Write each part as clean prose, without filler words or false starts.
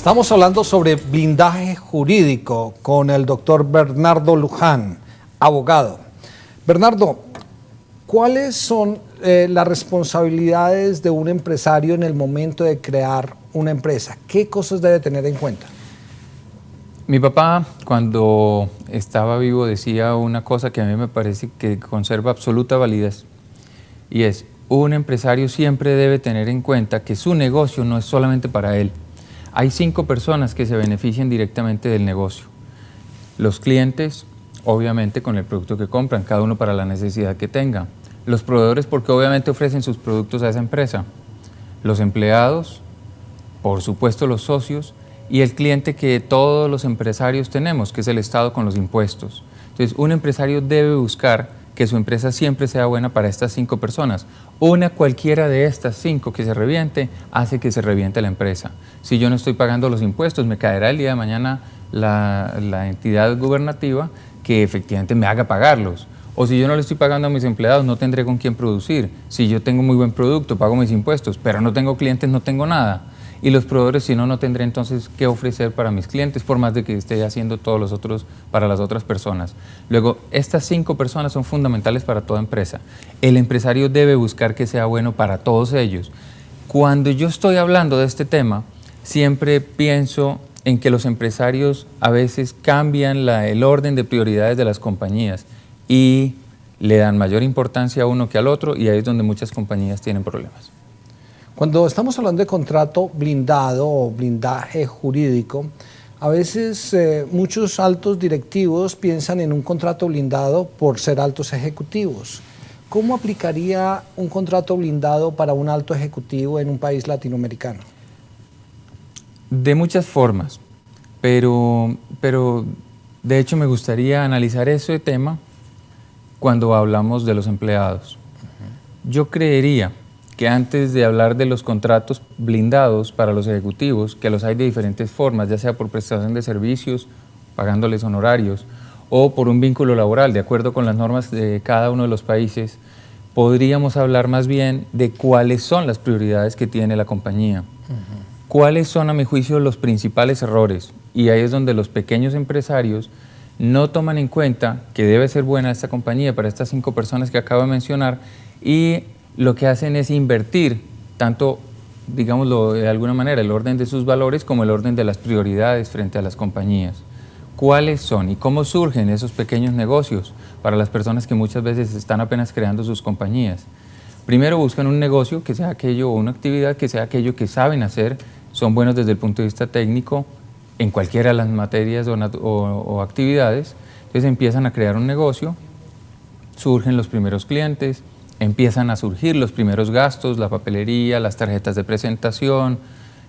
Estamos hablando sobre blindaje jurídico con el doctor Bernardo Luján, abogado. Bernardo, ¿cuáles son las responsabilidades de un empresario en el momento de crear una empresa? ¿Qué cosas debe tener en cuenta? Mi papá, cuando estaba vivo, decía una cosa que a mí me parece que conserva absoluta validez, y es: un empresario siempre debe tener en cuenta que su negocio no es solamente para él. Hay 5 personas que se benefician directamente del negocio. Los clientes, obviamente con el producto que compran, cada uno para la necesidad que tenga. Los proveedores, porque obviamente ofrecen sus productos a esa empresa. Los empleados, por supuesto los socios, y el cliente que todos los empresarios tenemos, que es el Estado con los impuestos. Entonces, un empresario debe buscar que su empresa siempre sea buena para estas 5 personas. Una cualquiera de estas 5 que se reviente, hace que se reviente la empresa. Si yo no estoy pagando los impuestos, me caerá el día de mañana la entidad gubernativa que efectivamente me haga pagarlos. O si yo no le estoy pagando a mis empleados, no tendré con quién producir. Si yo tengo muy buen producto, pago mis impuestos, pero no tengo clientes, no tengo nada. Y los proveedores, si no, no tendré entonces qué ofrecer para mis clientes, por más de que esté haciendo todos los otros para las otras personas. Luego, estas 5 personas son fundamentales para toda empresa. El empresario debe buscar que sea bueno para todos ellos. Cuando yo estoy hablando de este tema, siempre pienso en que los empresarios a veces cambian el orden de prioridades de las compañías y le dan mayor importancia a uno que al otro, y ahí es donde muchas compañías tienen problemas. Cuando estamos hablando de contrato blindado o blindaje jurídico, a veces muchos altos directivos piensan en un contrato blindado por ser altos ejecutivos. ¿Cómo aplicaría un contrato blindado para un alto ejecutivo en un país latinoamericano? De muchas formas, pero de hecho me gustaría analizar ese tema cuando hablamos de los empleados. Yo creería que antes de hablar de los contratos blindados para los ejecutivos, que los hay de diferentes formas, ya sea por prestación de servicios, pagándoles honorarios, o por un vínculo laboral, de acuerdo con las normas de cada uno de los países, podríamos hablar más bien de cuáles son las prioridades que tiene la compañía. ¿Cuáles son, a mi juicio, los principales errores? Y ahí es donde los pequeños empresarios no toman en cuenta que debe ser buena esta compañía para estas 5 personas que acabo de mencionar, y lo que hacen es invertir tanto, digámoslo de alguna manera, el orden de sus valores como el orden de las prioridades frente a las compañías. ¿Cuáles son y cómo surgen esos pequeños negocios para las personas que muchas veces están apenas creando sus compañías? Primero buscan un negocio que sea aquello, o una actividad que sea aquello que saben hacer, son buenos desde el punto de vista técnico en cualquiera de las materias o actividades. Entonces empiezan a crear un negocio, surgen los primeros clientes, empiezan a surgir los primeros gastos, la papelería, las tarjetas de presentación,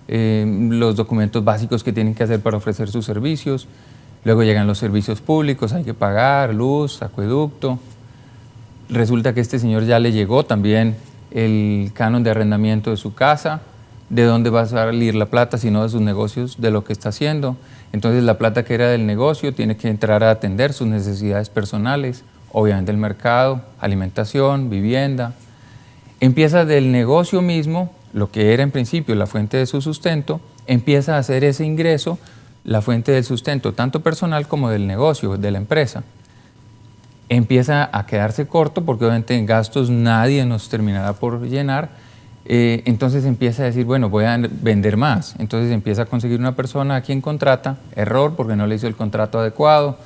los documentos básicos que tienen que hacer para ofrecer sus servicios. Luego llegan los servicios públicos, hay que pagar luz, acueducto. Resulta que a este señor ya le llegó también el canon de arrendamiento de su casa. ¿De dónde va a salir la plata si no de sus negocios, de lo que está haciendo? Entonces la plata que era del negocio tiene que entrar a atender sus necesidades personales, obviamente el mercado, alimentación, vivienda. Empieza del negocio mismo, lo que era en principio la fuente de su sustento, empieza a hacer ese ingreso la fuente del sustento, tanto personal como del negocio, de la empresa. Empieza a quedarse corto porque obviamente en gastos nadie nos terminará por llenar. Entonces empieza a decir, bueno, voy a vender más. Entonces empieza a conseguir una persona a quien contrata, error porque no le hizo el contrato adecuado,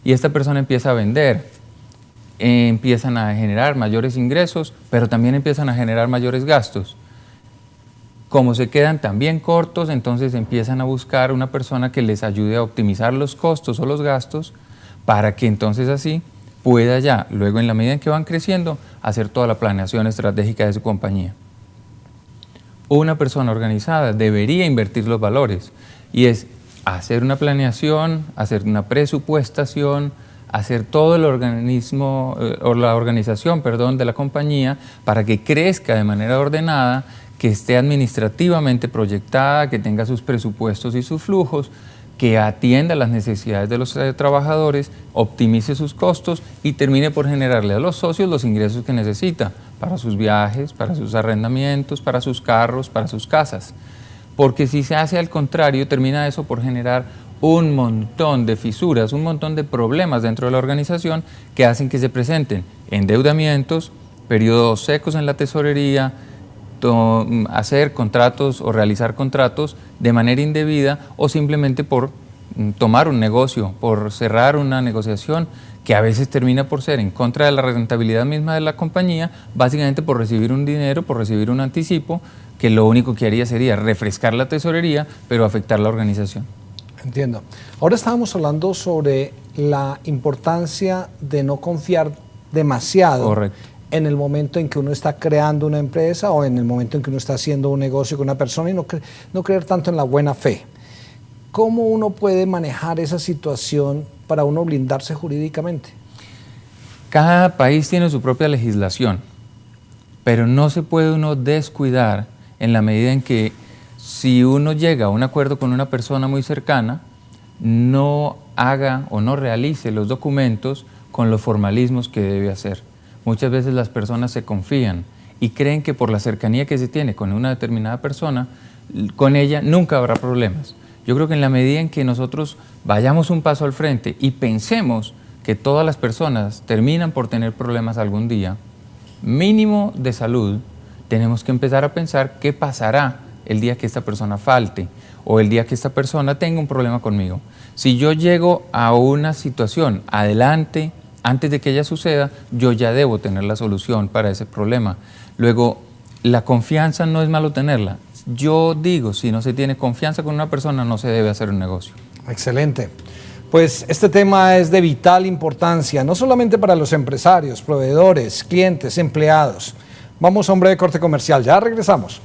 y esta persona empieza a vender. Empiezan a generar mayores ingresos, pero también empiezan a generar mayores gastos. Como se quedan también cortos, entonces empiezan a buscar una persona que les ayude a optimizar los costos o los gastos, para que entonces así pueda ya, luego en la medida en que van creciendo, hacer toda la planeación estratégica de su compañía. Una persona organizada debería invertir los valores, y es hacer una planeación, hacer una presupuestación, hacer todo el organismo o la organización, perdón, de la compañía para que crezca de manera ordenada, que esté administrativamente proyectada, que tenga sus presupuestos y sus flujos, que atienda las necesidades de los trabajadores, optimice sus costos y termine por generarle a los socios los ingresos que necesita para sus viajes, para sus arrendamientos, para sus carros, para sus casas. porque si se hace al contrario, termina eso por generar un montón de fisuras, un montón de problemas dentro de la organización que hacen que se presenten endeudamientos, periodos secos en la tesorería, hacer contratos o realizar contratos de manera indebida o simplemente por tomar un negocio, por cerrar una negociación que a veces termina por ser en contra de la rentabilidad misma de la compañía, básicamente por recibir un dinero, por recibir un anticipo, que lo único que haría sería refrescar la tesorería, pero afectar la organización. Entiendo. Ahora estábamos hablando sobre la importancia de no confiar demasiado. Correcto. En el momento en que uno está creando una empresa o en el momento en que uno está haciendo un negocio con una persona y no creer tanto en la buena fe. ¿Cómo uno puede manejar esa situación para uno blindarse jurídicamente? Cada país tiene su propia legislación, pero no se puede uno descuidar en la medida en que si uno llega a un acuerdo con una persona muy cercana, no haga o no realice los documentos con los formalismos que debe hacer. Muchas veces las personas se confían y creen que por la cercanía que se tiene con una determinada persona, con ella nunca habrá problemas. Yo creo que en la medida en que nosotros vayamos un paso al frente y pensemos que todas las personas terminan por tener problemas algún día, mínimo de salud, tenemos que empezar a pensar qué pasará el día que esta persona falte o el día que esta persona tenga un problema conmigo. Si yo llego a una situación adelante, antes de que ella suceda, yo ya debo tener la solución para ese problema. Luego, la confianza no es malo tenerla. Yo digo, si no se tiene confianza con una persona, no se debe hacer un negocio. Excelente. Pues este tema es de vital importancia, no solamente para los empresarios, proveedores, clientes, empleados. Vamos a un breve corte comercial, ya regresamos.